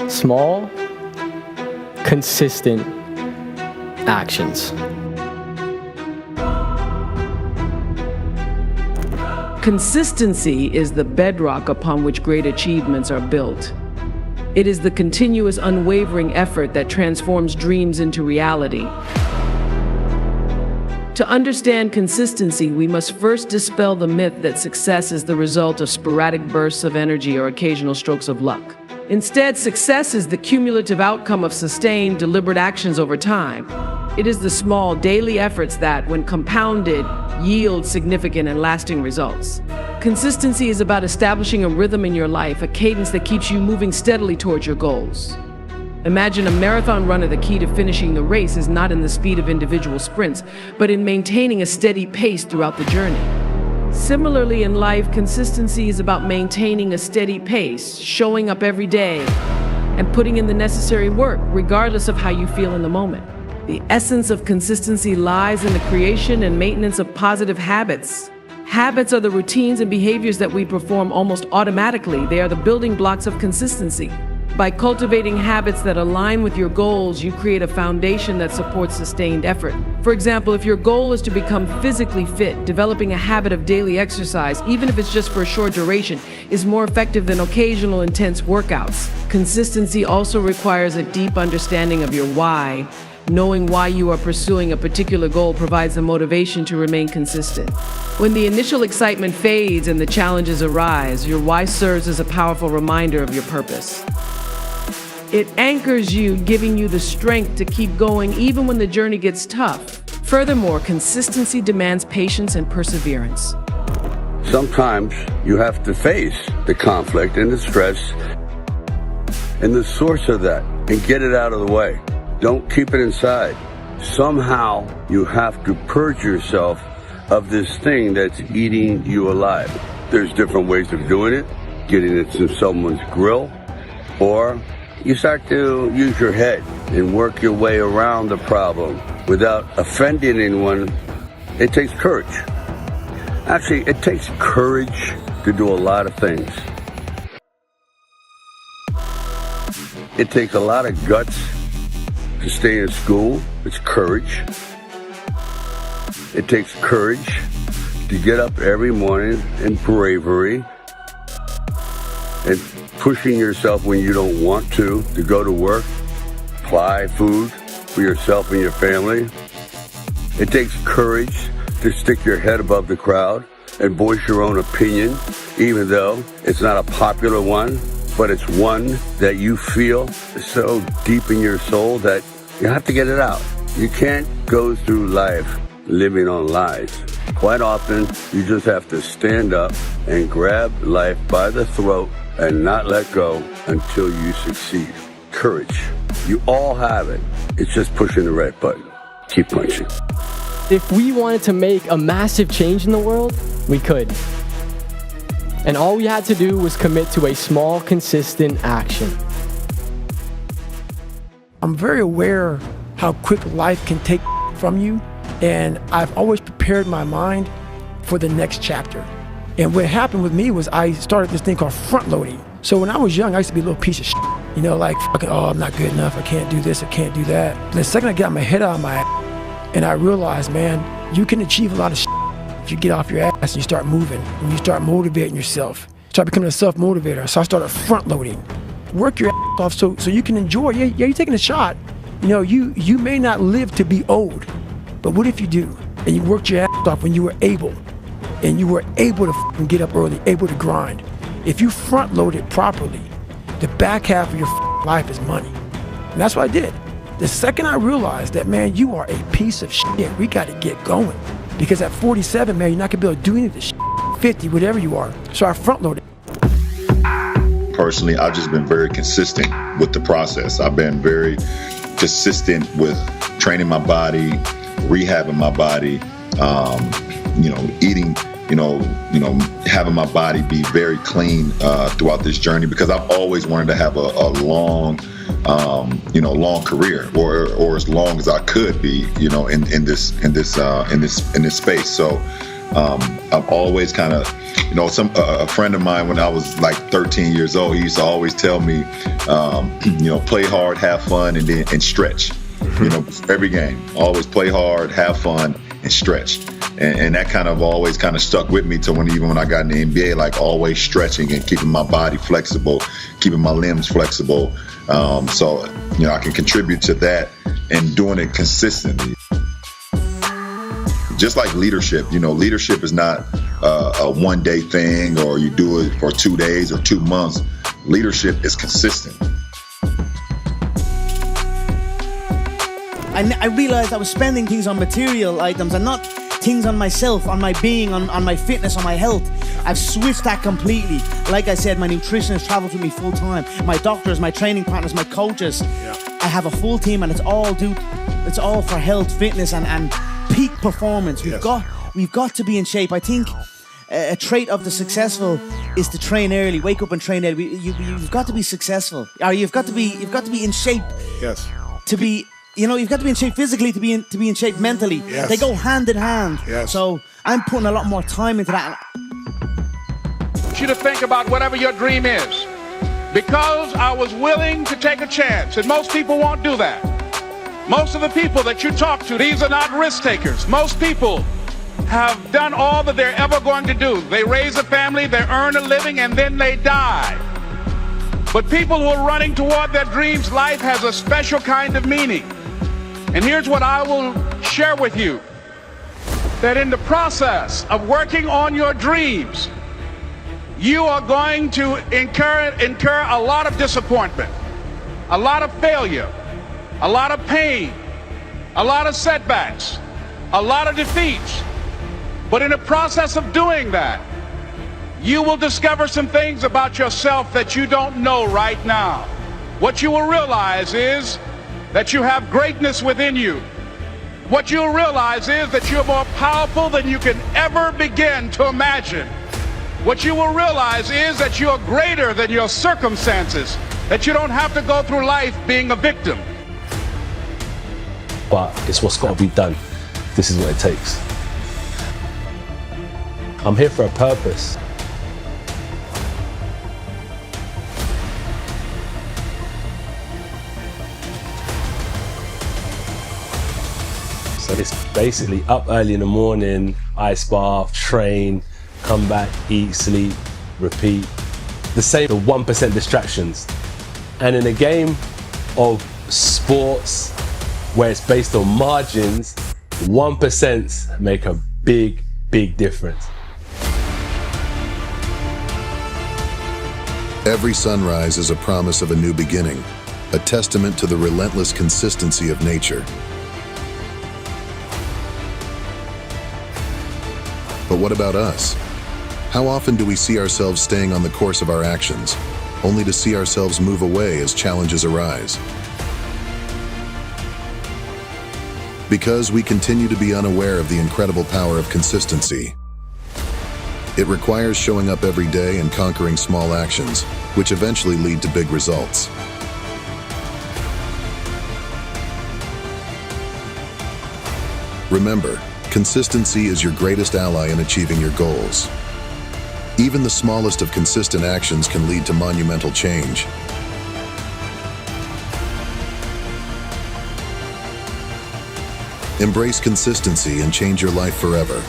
Small, consistent actions. Consistency is the bedrock upon which great achievements are built. It is the continuous, unwavering effort that transforms dreams into reality. To understand consistency, we must first dispel the myth that success is the result of sporadic bursts of energy or occasional strokes of luck. Instead, success is the cumulative outcome of sustained, deliberate actions over time. It is the small, daily efforts that, when compounded, yield significant and lasting results. Consistency is about establishing a rhythm in your life, a cadence that keeps you moving steadily towards your goals. Imagine a marathon runner. The key to finishing the race is not in the speed of individual sprints, but in maintaining a steady pace throughout the journey. Similarly, in life, consistency is about maintaining a steady pace, showing up every day, and putting in the necessary work, regardless of how you feel in the moment. The essence of consistency lies in the creation and maintenance of positive habits. Habits are the routines and behaviors that we perform almost automatically. They are the building blocks of consistency. By cultivating habits that align with your goals, you create a foundation that supports sustained effort. For example, if your goal is to become physically fit, developing a habit of daily exercise, even if it's just for a short duration, is more effective than occasional intense workouts. Consistency also requires a deep understanding of your why. Knowing why you are pursuing a particular goal provides the motivation to remain consistent. When the initial excitement fades and the challenges arise, your why serves as a powerful reminder of your purpose. It anchors you, giving you the strength to keep going even when the journey gets tough. Furthermore, consistency demands patience and perseverance. Sometimes you have to face the conflict and the stress and the source of that and get it out of the way. Don't keep it inside. Somehow you have to purge yourself of this thing that's eating you alive. There's different ways of doing it, getting it to someone's grill, or you start to use your head and work your way around the problem without offending anyone. It takes courage. Actually, it takes courage to do a lot of things. It takes a lot of guts to stay in school. It's courage. It takes courage to get up every morning, and bravery, and pushing yourself when you don't want to go to work, apply food for yourself and your family. It takes courage to stick your head above the crowd and voice your own opinion, even though it's not a popular one, but it's one that you feel so deep in your soul that you have to get it out. You can't go through life living on lies. Quite often, you just have to stand up and grab life by the throat and not let go until you succeed. Courage. You all have it. It's just pushing the red button. Keep punching. If we wanted to make a massive change in the world, we could. And all we had to do was commit to a small, consistent action. I'm very aware how quick life can take from you, and I've always prepared my mind for the next chapter. And what happened with me was I started this thing called front loading. So when I was young, I used to be a little piece of shit. You know, like, fucking, oh, I'm not good enough. I can't do this. I can't do that. And the second I got my head out of my ass, and I realized, man, you can achieve a lot of shit if you get off your ass and you start moving, and you start motivating yourself. Start becoming a self-motivator. So I started front loading. Work your ass off so you can enjoy. Yeah, you're taking a shot. You know, you may not live to be old, but what if you do? And you worked your ass off when you were able. And you were able to get up early, able to grind. If you front load it properly, the back half of your life is money. And that's what I did. The second I realized that, man, you are a piece of shit, we got to get going. Because at 47, man, you're not gonna be able to do any of this shit. 50, whatever you are. So I front loaded. Personally, I've just been very consistent with the process. I've been very consistent with training my body, rehabbing my body, eating, having my body be very clean throughout this journey, because I've always wanted to have a long, long career, or as long as I could be, in this space. So I've always kind of, a friend of mine when I was like 13 years old, he used to always tell me, play hard, have fun, and stretch. Every game, always play hard, have fun, and stretch. And that kind of always kind of stuck with me to even when I got in the NBA, like always stretching and keeping my body flexible, keeping my limbs flexible. So I can contribute to that and doing it consistently. Just like leadership, leadership is not a one-day thing or you do it for 2 days or 2 months. Leadership is consistent. I realized I was spending things on material items and not things on myself, on my being, on my fitness, on my health. I've switched that completely. Like I said, my nutritionist travels with me full time. My doctors, my training partners, my coaches. Yeah. I have a full team, and it's all for health, fitness, and peak performance. We've got to be in shape. I think a trait of the successful is to train early, wake up and train early. You've got to be successful. Or you've got to be in shape. Yes. To be. You've got to be in shape physically to be in shape mentally. Yes. They go hand in hand. Yes. So I'm putting a lot more time into that. I want you to think about whatever your dream is. Because I was willing to take a chance, and most people won't do that. Most of the people that you talk to, these are not risk takers. Most people have done all that they're ever going to do. They raise a family, they earn a living, and then they die. But people who are running toward their dreams, life has a special kind of meaning. And here's what I will share with you. That in the process of working on your dreams, you are going to incur a lot of disappointment, a lot of failure, a lot of pain, a lot of setbacks, a lot of defeats. But in the process of doing that, you will discover some things about yourself that you don't know right now. What you will realize is that you have greatness within you. What you'll realize is that you're more powerful than you can ever begin to imagine. What you will realize is that you're greater than your circumstances, that you don't have to go through life being a victim. But it's what's got to be done. This is what it takes. I'm here for a purpose. So it's basically up early in the morning, ice bath, train, come back, eat, sleep, repeat. The same, the 1% distractions. And in a game of sports where it's based on margins, 1% make a big, big difference. Every sunrise is a promise of a new beginning, a testament to the relentless consistency of nature. But what about us? How often do we see ourselves staying on the course of our actions, only to see ourselves move away as challenges arise? Because we continue to be unaware of the incredible power of consistency. It requires showing up every day and conquering small actions, which eventually lead to big results. Remember, consistency is your greatest ally in achieving your goals. Even the smallest of consistent actions can lead to monumental change. Embrace consistency and change your life forever.